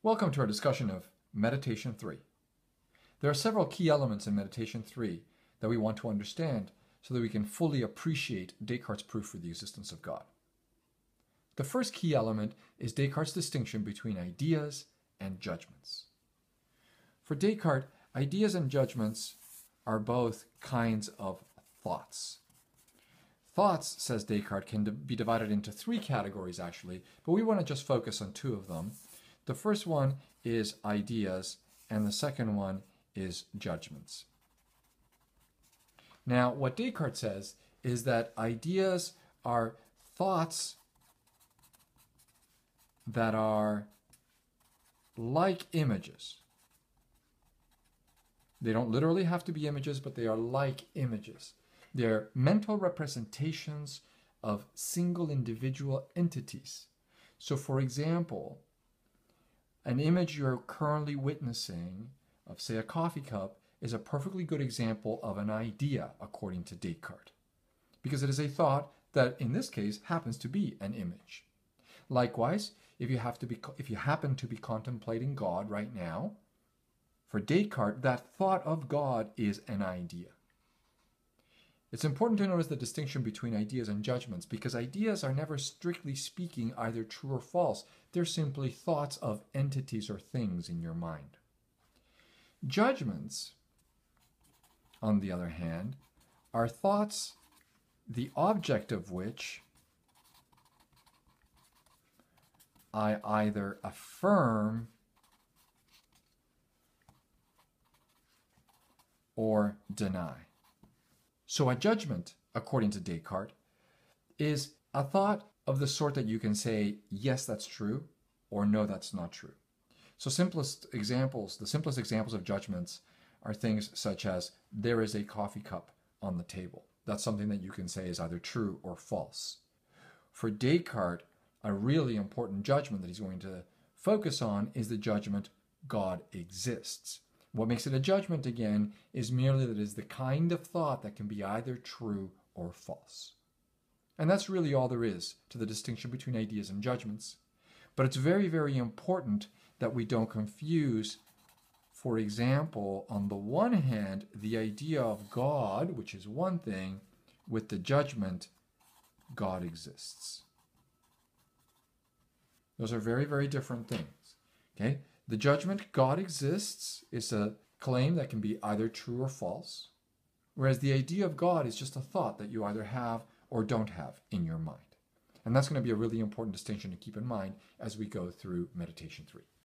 Welcome to our discussion of Meditation 3. There are several key elements in Meditation 3 that we want to understand so that we can fully appreciate Descartes' proof for the existence of God. The first key element is Descartes' distinction between ideas and judgments. For Descartes, ideas and judgments are both kinds of thoughts. Thoughts, says Descartes, can be divided into three categories actually, but we want to just focus on two of them. The first one is ideas, and the second one is judgments. Now, what Descartes says is that ideas are thoughts that are like images. They don't literally have to be images, but they are like images. They're mental representations of single individual entities. So, for example, an image you're currently witnessing of, say, a coffee cup is a perfectly good example of an idea, according to Descartes, because it is a thought that, in this case, happens to be an image. Likewise, if you happen to be contemplating God right now, for Descartes, that thought of God is an idea. It's important to notice the distinction between ideas and judgments, because ideas are never strictly speaking either true or false. They're simply thoughts of entities or things in your mind. Judgments, on the other hand, are thoughts the object of which I either affirm or deny. So a judgment, according to Descartes, is a thought of the sort that you can say, yes, that's true, or no, that's not true. So the simplest examples of judgments are things such as, there is a coffee cup on the table. That's something that you can say is either true or false. For Descartes, a really important judgment that he's going to focus on is the judgment, God exists. What makes it a judgment, again, is merely that it is the kind of thought that can be either true or false. And that's really all there is to the distinction between ideas and judgments. But it's very, very important that we don't confuse, for example, on the one hand, the idea of God, which is one thing, with the judgment, God exists. Those are very, very different things. Okay? The judgment, God exists, is a claim that can be either true or false, whereas the idea of God is just a thought that you either have or don't have in your mind. And that's going to be a really important distinction to keep in mind as we go through Meditation 3.